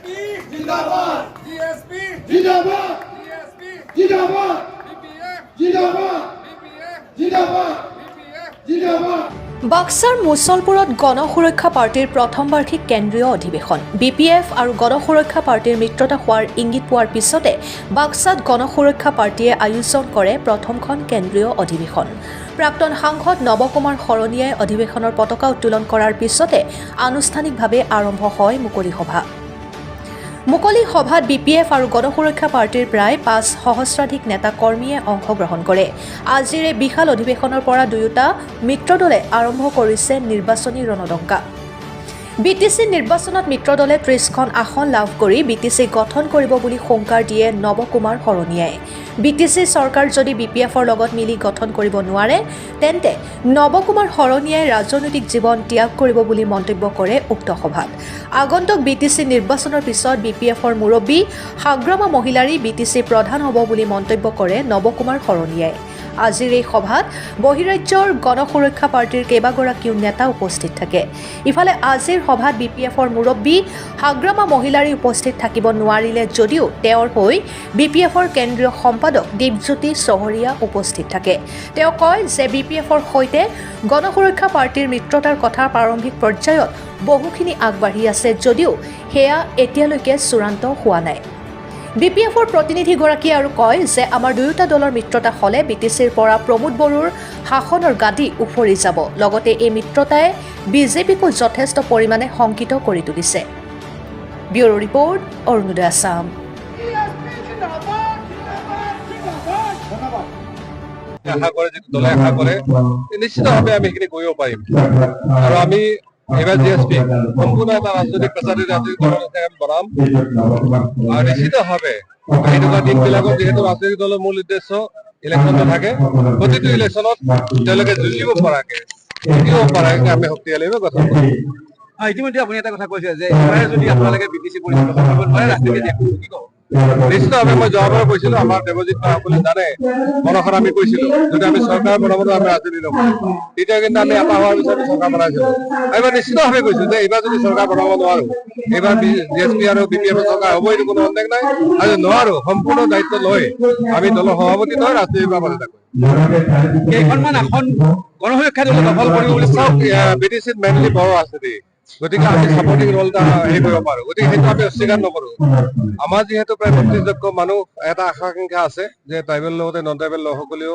जिंदाबाद जीएसपी जिंदाबाद जीएसपी जिंदाबाद बीपीएफ जिंदाबाद बीपीएफ जिंदाबाद बीपीएफ जिंदाबाद বাক্সাৰ মুছলপুৰত গণসুৰক্ষা পাৰ্টিৰ প্ৰথম বাৰ্ষিক কেন্দ্ৰীয় অধিৱেশন BPF আৰু গণসুৰক্ষা পাৰ্টিৰ মিত্ৰতা হোৱাৰ ইংগিত পোৱাৰ পিছতে বাক্সাত গণসুৰক্ষা পাৰ্টিয়ে আয়োজন কৰে প্ৰথমখন কেন্দ্ৰীয় অধিৱেশন। প্ৰাক্তন সাংসদ নৱকুমাৰ শৰণীয়াই অধিৱেশনৰ পতাকা উত্তোলন কৰাৰ পিছতে আনুষ্ঠানিকভাৱে আৰম্ভ হয় মুকলি সভা। মুকলি সভাত BPF আৰু গণসুৰক্ষা পাৰ্টিৰ প্ৰায় 5 সহস্ৰাধিক নেতা কৰ্মীয়ে অংশগ্ৰহণ কৰে। আজিৰ এই বিশাল অধিৱেশনৰ পৰা দুয়োটা মিত্ৰদলে আৰম্ভ কৰিছে নিৰ্বাচনী ৰণদংকা। BTC নিৰ্বাচনত মিত্ৰদলে 30খন আসন লাভ কৰি BTC গঠন কৰিব বুলি শংকাৰ দিয়ে নৱকুমাৰ শৰণীয়াই। BTC চৰকাৰ যদি BPFৰ লগত মিলি গঠন কৰিব নোৱাৰে তেন্তে নৱকুমাৰ শৰণীয়াই ৰাজনৈতিক জীৱন ত্যাগ কৰিব বুলি মন্তব্য কৰে উক্ত সভাত। আগন্তুক BTC নিৰ্বাচনৰ পিছত BPFৰ মুৰব্বী সাগ্ৰামা মহিলাৰী BTC প্ৰধান হ'ব বুলি মন্তব্য কৰে নৱকুমাৰ শৰণীয়াই। আজিৰ এই সভাত বহিৰাজ্যৰ গণসুৰক্ষা পাৰ্টিৰ কেইবাগৰাকীও নেতা উপস্থিত থাকে। ইফালে আজিৰ সভাত BPFৰ মুৰব্বী সাগ্ৰামা মহিলাৰী উপস্থিত থাকিব নোৱাৰিলে যদিও তেওঁৰ হৈ BPFৰ কেন্দ্ৰীয় সম্পাদক দীপজ্যোতি চহৰীয়া উপস্থিত থাকে। তেওঁ কয় যে BPFৰ সৈতে গণসুৰক্ষা পাৰ্টিৰ মিত্ৰতাৰ কথা প্ৰাৰম্ভিক পৰ্যায়ত বহুখিনি আগবাঢ়ি আছে যদিও সেয়া এতিয়ালৈকে চূড়ান্ত হোৱা নাই। BPFৰ প্ৰতিনিধিগৰাকীয়ে আৰু কয় যে আমাৰ দুয়োটা দলৰ মিত্ৰতা হ'লে BTCৰ পৰা প্ৰমোদ বড়োৰ শাসনৰ গাদী উফৰি যাব। লগতে এই মিত্ৰতাই বিজেপিকো যথেষ্ট পৰিমাণে শংকিত কৰি তুলিছে। Bureau report Arunodoi Assam. আশা কৰে যিটো দলে আশা কৰে নিশ্চিতভাৱে আমি সেইখিনি কৰিব পাৰিম আৰু আমি এইবাৰ জিএছপি সম্পূৰ্ণ এটা ৰাজনৈতিক পেচাদাৰী ৰাজনৈতিক দল আমি বনাম আৰু নিশ্চিতভাৱে এনেকুৱা দিনবিলাকত যিহেতু ৰাজনৈতিক দলৰ মূল উদ্দেশ্য ইলেকশ্যন নাথাকে প্ৰতিটো ইলেকশ্যনত তেওঁলোকে যুঁজিব পৰাকে আমি শক্তিশালীভাৱে গঠন কৰিম। ইতিমধ্যে আপুনি এটা কথা কৈছে যে এবাৰে যদি আপোনালোকে BTC পৰিচালনা কৰিব নোৱাৰে ৰাজনীতি কি ক'ব? নিশ্চিতভাৱে মই যোৱাবাৰ কৈছিলো আমাৰ দেৱজিৎ সকলে জানে মনসত আমি কৈছিলো যদি আমি চৰকাৰ বনাবলৈ আমি ৰাজনীতি নকৰো তেতিয়া কিন্তু আমি এটা হোৱাৰ পিছত চৰকাৰ বনাইছিলো। এইবাৰ নিশ্চিতভাৱে কৈছো যে এইবাৰ যদি চৰকাৰ বনাব নোৱাৰো এইবাৰ জিএছপি আৰু BPF চৰকাৰ হ'ব এইটো কোনো সন্দেহ নাই আৰু নোৱাৰো সম্পূৰ্ণ দায়িত্ব লৈ আমি দলৰ সভাপতি লৈ ৰাজনীতিৰ পৰা বাধা কৰিম। কেইখনমান আসন গণসুৰক্ষা দলে দখল কৰিব বুলি চাওক BTCত মেইনলি বড়ো ৰাজনীতি গতিকে আমি ছাপৰ্টিং ৰল এটা হেৰি কৰিব পাৰো গতিকে সেইটো আমি অস্বীকাৰ নকৰো। আমাৰ যিহেতু প্ৰায় 35 মানুহ এটা আশা-আকাংক্ষা আছে যে ট্ৰাইবেল লগতে নন ট্ৰাইবেল লোকসকলেও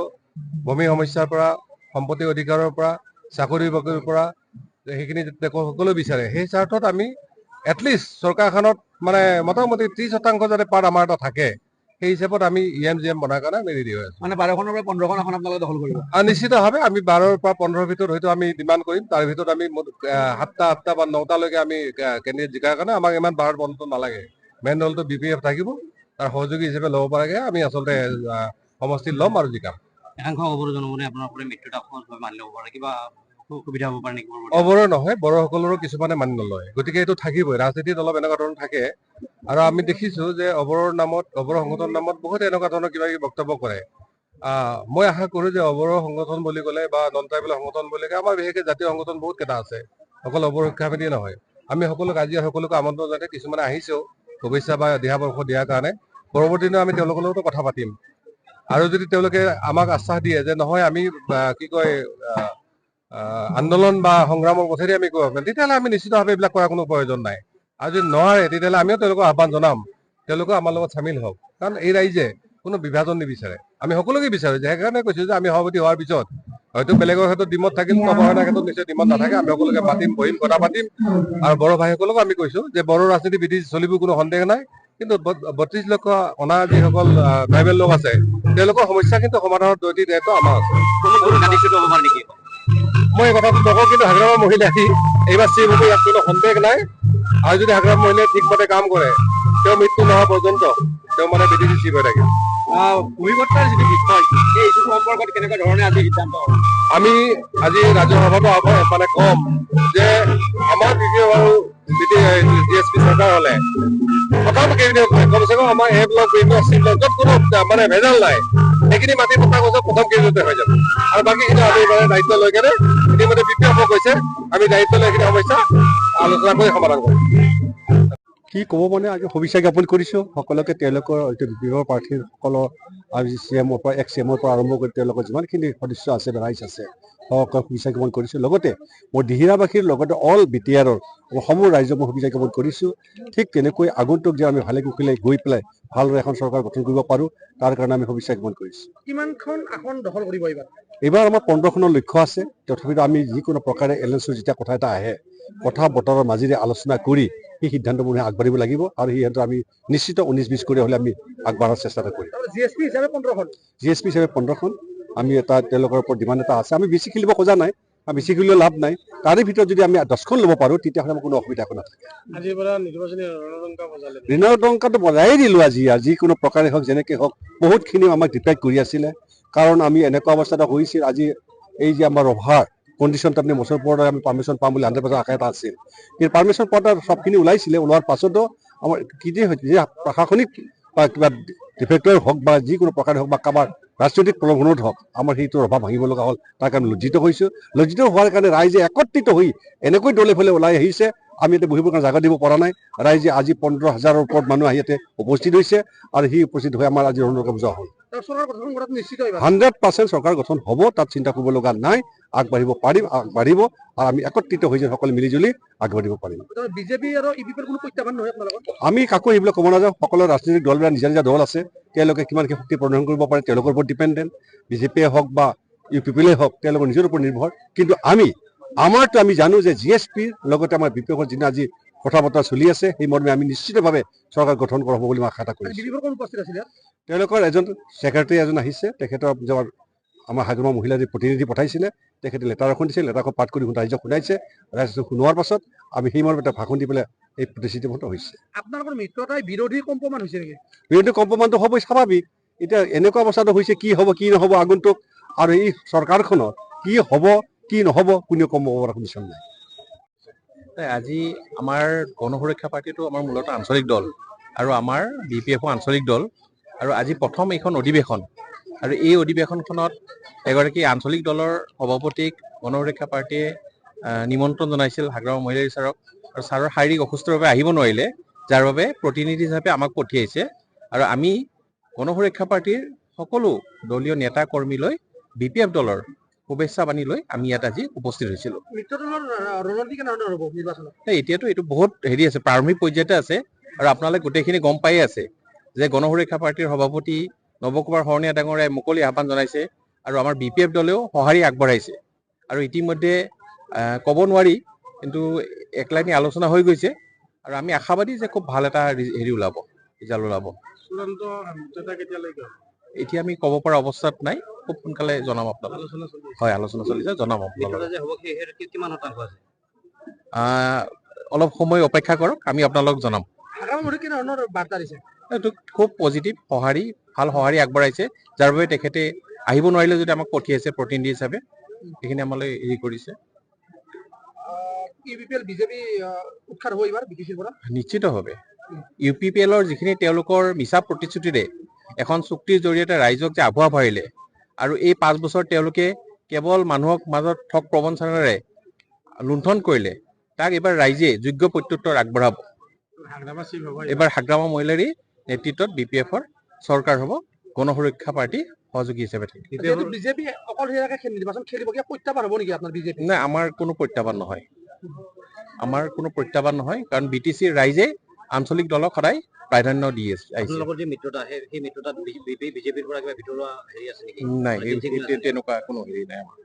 ভূমি সমস্যাৰ পৰা সম্পত্তি অধিকাৰৰ পৰা চাকৰি বাকৰিৰ পৰা সেইখিনি সকলোৱে বিচাৰে সেই স্বাৰ্থত আমি এটলিষ্ট চৰকাৰখনত মানে মোটামুটি 30% যাতে পাৰ্ট আমাৰ এটা থাকে সেই হিচাপত আমি EMGM বনাৰ কাৰণে আমি ৰেডি হৈ আছো। মানে 12খনৰ পৰা 15খন আসন আপোনালোকে দখল কৰিব আৰু নিশ্চিতভাৱে আমি 12ৰ পৰা 15ৰ ভিতৰত হয়তো আমি ডিমাণ্ড কৰিম তাৰ ভিতৰত আমি 7টা বা 9টালৈকে আমি কেণ্ডিডেট জিকাৰ কাৰণে আমাক ইমান বাৰত বন্ধটো নালাগে। মেইন দলটো BPF থাকিব তাৰ সহযোগী হিচাপে ল'ব পৰাকে আমি আচলতে সমষ্টিত ল'ম আৰু জিকাম। একাংশ অবৰো জনগণে আপোনাৰ পৰা মিত্ৰতা সহজভাৱে মানি ল'ব পাৰে কিবা সুবিধা হ'ব পাৰে নেকি? অবৰো নহয় বড়োসকলৰো কিছুমানে মানি নলয় গতিকে এইটো থাকিবই ৰাজনীতিত অলপ এনেকুৱা ধৰণৰ থাকে আৰু আমি দেখিছো যে অবৰৰ নামত অবৰ সংগঠনৰ নামত বহুত এনেকুৱা ধৰণৰ কিবা কিবি বক্তব্য কৰে। মই আশা কৰো যে অবৰৰ সংগঠন বুলি ক'লে বা নন ট্ৰাইবেল সংগঠন বুলি ক'লে আমাৰ বিশেষকৈ জাতীয় সংগঠন বহুত কেইটা আছে অকল অবৰ শিক্ষা সমিতিয়ে নহয় আমি সকলোকে আজি সকলোকে আমন্ত্ৰণ জনাই কিছুমানে আহিছেও শুভেচ্ছা বা দিহাপৰামৰ্শ দিয়াৰ কাৰণে পৰৱৰ্তী দিনত আমি তেওঁলোকৰ লগতো কথা পাতিম আৰু যদি তেওঁলোকে আমাক আশ্বাস দিয়ে যে নহয় আমি কি কয় আন্দোলন বা সংগ্ৰামৰ পথেৰে আমি কৰিব পাৰিম তেতিয়াহ'লে আমি নিশ্চিতভাৱে এইবিলাক কৰাৰ কোনো প্ৰয়োজন নাই আৰু যদি নোৱাৰে তেতিয়াহ'লে আমিও তেওঁলোকক আহ্বান জনাম তেওঁলোকেও আমাৰ লগত চামিল হওক কাৰণ এই ৰাইজে কোনো বিভাজন নিবিচাৰে আমি সকলোকে বিচাৰো যে সেইকাৰণে কৈছো যে আমি সভাপতি হোৱাৰ পিছত হয়তো বেলেগৰ ক্ষেত্ৰত ডিমত থাকিল নৱসেনাৰ ক্ষেত্ৰত নিশ্চয় ডিমত নাথাকে আমি সকলোকে পাতিম বহিম কথা পাতিম আৰু বড়ো ভাইসকলকো আমি কৈছো যে বড়ো ৰাজনীতি বিধি চলিব কোনো সন্দেহ নাই কিন্তু 32 লক্ষ অনা যিসকল ট্ৰাইবেল লোক আছে তেওঁলোকৰ সমস্যা কিন্তু সমাধানৰ নৈতিক দায়িত্ব আমাৰ আছে। মই এই কথাটো নকওঁ কিন্তু হাগ্ৰামা মহিলাই এইবাৰ চিফ হ'ব ইয়াত কোনো সন্দেহ নাই আৰু যদি হাগ্ৰামা মহিলাই ঠিকমতে কাম কৰে তেওঁ মৃত্যু নোহোৱা পৰ্যন্ত তেওঁ মানে BTC চিফ হৈ থাকে। ভূমিকৰ্তাৰ যিটো বিষয় সেই ইছ্যু সম্পৰ্কত কেনেকুৱা ধৰণে আজি সিদ্ধান্ত আমি আজি ৰাজ্য সভাতো মানে কম যে আমাৰ BPF আৰু জিএছপি চৰকাৰ হ'লে প্ৰথম কেবিনেট কমচে কম আমাৰ A block B block C block য'ত কোনো মানে ভেজাল নাই সেইখিনি মাটি পতা গৈছে প্ৰথম কেবিনেটে হৈ যাব আৰু বাকীখিনি আমি মানে দায়িত্ব লৈ কেনে ইতিমধ্যে BPF কৈছে আমি দায়িত্ব লৈ এইখিনি সমস্যা আলোচনা কৰি সমাধান কৰিম। কি ক'ব মানে আজি শুভেচ্ছা জ্ঞাপন কৰিছোঁ সকলোকে তেওঁলোকৰ বিপি প্ৰাৰ্থীসকলৰ আৰু CM-ৰ পৰা ex-CM-ৰ পৰা আৰম্ভ কৰি তেওঁলোকৰ যিমানখিনি সদস্য আছে ৰাইজ আছে সকলোকে শুভেচ্ছা জ্ঞাপন কৰিছোঁ লগতে মই দিহিৰাবাসীৰ লগতে অল BTR-ৰ সমূহ ৰাইজক মই শুভেচ্ছা জ্ঞাপন কৰিছোঁ ঠিক তেনেকৈ আগন্তুক যে আমি ভালে কুশলে গৈ পেলাই ভালদৰে এখন চৰকাৰ গঠন কৰিব পাৰোঁ তাৰ কাৰণে আমি শুভেচ্ছা জ্ঞাপন কৰিছোঁ কিমানখন আসন দখল কৰিব এইবাৰ আমাৰ 15খনৰ লক্ষ্য আছে তথাপিতো আমি যিকোনো প্ৰকাৰে এলায়েন্সৰ যেতিয়া কথা এটা আহে কথা বতৰৰ মাজেৰে আলোচনা কৰি সেই সিদ্ধান্তবোৰ আগবাঢ়িব লাগিব আৰু সেই সিদ্ধান্ত আমি নিশ্চিত 19-20 কৰি হ'লে আমি আগবঢ়াৰ চেষ্টা কৰিম জিএছপি হিচাপে 15খন জিএছপি হিচাপে 15খন আমি এটা তেওঁলোকৰ ওপৰত ডিমাণ্ড এটা আছে আমি বেছি খেলিব খোজা নাই আমি বেছি খেলিলেও লাভ নাই তাৰে ভিতৰত যদি আমি 10খন ল'ব পাৰোঁ তেতিয়াহ'লে আমাৰ কোনো অসুবিধা একো নাথাকে আজিৰ পৰা নিৰ্বাচনী ৰণদংকা বজালে ঋণদংকাটো বজাই দিলোঁ আজি আৰু যিকোনো প্ৰকাৰে হওক যেনেকৈ হওক বহুতখিনি আমাক ডিপেক্ট কৰি আছিলে কাৰণ আমি এনেকুৱা অৱস্থা এটা হৈছিল আজি এই যে আমাৰ অভাৰ কণ্ডিশ্যন আপুনি বছৰ পৰত আমি পাৰ্মিশ্যন পাম বুলি 100% আশা এটা আছিল কিন্তু পাৰ্মিশ্যন পোৱাটা সবখিনি ওলাইছিলে ওলোৱাৰ পাছতো আমাৰ কি হৈছে যে প্ৰশাসনিক বা কিবা ডিফেক্টৰ হওক বা যিকোনো প্ৰকাৰে হওক বা কাৰোবাৰ ৰাজনৈতিক প্ৰলোভনত হওক আমাৰ সেইটো অভাৱ ভাঙিব লগা হ'ল তাৰ কাৰণে লজ্জিত হৈছোঁ লজ্জিত হোৱাৰ কাৰণে ৰাইজে একত্ৰিত হৈ এনেকৈ দলে ফালে ওলাই আহিছে আমি ইয়াতে বহিবৰ কাৰণে জাগা দিব পৰা নাই ৰাইজে আজি 15,000ৰ ওপৰত মানুহ আহি ইয়াতে উপস্থিত হৈছে আৰু সেই উপস্থিত হৈ আমাৰ আজি ৰণদংকা বুজোৱা হ'ল 100% চৰকাৰ গঠন হ'ব তাত চিন্তা কৰিব লগা নাই আগবাঢ়িব পাৰিম আগবাঢ়িব আৰু আমি একত্ৰিত হৈ যেন সকলোৱে মিলিজুলি আগবাঢ়িব পাৰিম বিজেপি আৰু ইউপিৰ কোনো প্ৰত্যাহ্বান নহয় আপোনালোকৰ আমি কাকো এইবিলাক ক'ব নাযাওঁ সকলো ৰাজনৈতিক দলবিলাক নিজা নিজা দল আছে তেওঁলোকে কিমানখিনি শক্তি প্ৰদৰ্শন কৰিব পাৰে তেওঁলোকৰ ওপৰত ডিপেণ্ডেণ্ট বিজেপিয়ে হওক বা ইউপিপিলে হওক তেওঁলোকৰ নিজৰ ওপৰত নিৰ্ভৰ কিন্তু আমাৰতো আমি জানো যে জিএছপিৰ লগতে আমাৰ বিপক্ষৰ যিদিনা আজি কথা বতৰা চলি আছে সেই মৰ্মে আমি নিশ্চিতভাৱে চৰকাৰ গঠন কৰা হ'ব বুলি মই আশা এটা কৰিছোঁ তেওঁলোকৰ এজন ছেক্ৰেটাৰী এজন আহিছে তেখেতৰ আমাৰ হাজোমা মহিলাৰ প্ৰতিনিধি পঠাইছিলে তেখেতে লেটাৰ এখন দিছে লেটাৰখন পাঠ কৰি ৰাইজক শুনাইছে ৰাইজক শুনোৱাৰ পাছত আমি সেই মৰ্মে এটা ভাষণ দি পেলাই এই প্ৰতিশ্ৰুতিবদ্ধ হৈছে আপোনালোকৰ মিত্ৰতাই বিৰোধী কম্পমান হৈছে নেকি বিৰোধী কম্পমানটো হ'বই স্বাভাৱিক এতিয়া এনেকুৱা অৱস্থাটো হৈছে কি হ'ব কি নহ'ব আগন্তুক আৰু এই চৰকাৰখনত কি হ'ব কি নহ'ব কোনেও কম হ'ব পৰা কণ্ডিশ্যন নাই আজি আমাৰ গণসুৰক্ষা পাৰ্টিটো আমাৰ মূলত আঞ্চলিক দল আৰু আমাৰ BPF আঞ্চলিক দল আৰু আজি প্ৰথম এইখন অধিৱেশন আৰু এই অধিৱেশনখনত এগৰাকী আঞ্চলিক দলৰ সভাপতিক গণসুৰক্ষা পাৰ্টিয়ে নিমন্ত্ৰণ জনাইছিল হাগ্ৰামা মহিলাৰী ছাৰক আৰু ছাৰৰ শাৰীৰিক অসুস্থৰ বাবে আহিব নোৱাৰিলে যাৰ বাবে প্ৰতিনিধি হিচাপে আমাক পঠিয়াইছে আৰু আমি গণসুৰক্ষা পাৰ্টিৰ সকলো দলীয় নেতা কৰ্মীলৈ BPF দলৰ শুভেচ্ছা বাণী লৈ আমি ইয়াত আজি উপস্থিত হৈছিলোঁ এতিয়াতো এইটো বহুত হেৰি আছে প্ৰাৰম্ভিক পৰ্যায়তে আছে আৰু আপোনালোকে গোটেইখিনি গম পায়ে আছে যে গণসুৰক্ষা পাৰ্টিৰ সভাপতি নৱকুমাৰ শৰণীয়া ডাঙৰীয়াই মুকলি আহ্বান জনাইছে আৰু আমাৰ BPF দলেও সঁহাৰি আগবঢ়াইছে আৰু ইতিমধ্যে ক'ব নোৱাৰি কিন্তু একলানি আলোচনা হৈ গৈছে আৰু আমি আশাবাদী যে খুব ভাল এটা হেৰি ওলাব ৰিজাল্ট ওলাব এতিয়া আমি ক'ব পৰা অৱস্থাত নাই খুব সোনকালে জনাম আপোনালোক হয় আলোচনা চলিছে জনাম আপোনালোক অলপ সময় অপেক্ষা কৰক আমি আপোনালোক জনাম এইটো খুব পজিটিভ সঁহাৰি ভাল সঁহাৰি আগবঢ়াইছে যাৰ বাবে তেখেতে আহিব নোৱাৰিলে যদি আমাক পঠিয়াইছে প্ৰতিনিধি হিচাপে সেইখিনি আমালৈ হেৰি কৰিছে নিশ্চিতভাৱে UPPLৰ যিখিনি তেওঁলোকৰ মিছা প্ৰতিশ্ৰুতিৰে এখন চুক্তিৰ জৰিয়তে ৰাইজক যে আভুৱা ভৰাইলে আৰু এই 5 বছৰ তেওঁলোকে কেৱল মানুহক মাজত ঠগ প্ৰবঞ্চনাৰে লুণ্ঠন কৰিলে তাক এইবাৰ ৰাইজে যোগ্য প্ৰত্যুত্তৰ আগবঢ়াব এইবাৰ হাগ্ৰামা মহিলাৰী নেতৃত্বত BPFৰ চৰকাৰ হ'ব গণসুৰক্ষা পাৰ্টি সহযোগী হিচাপে থাকিব নাই আমাৰ কোনো প্ৰত্যাহ্বান নহয় কাৰণ BTCৰ ৰাইজে আঞ্চলিক দলক সদায় প্ৰাধান্য দি আহিছে নাই তেনেকুৱা কোনো হেৰি নাই আমাৰ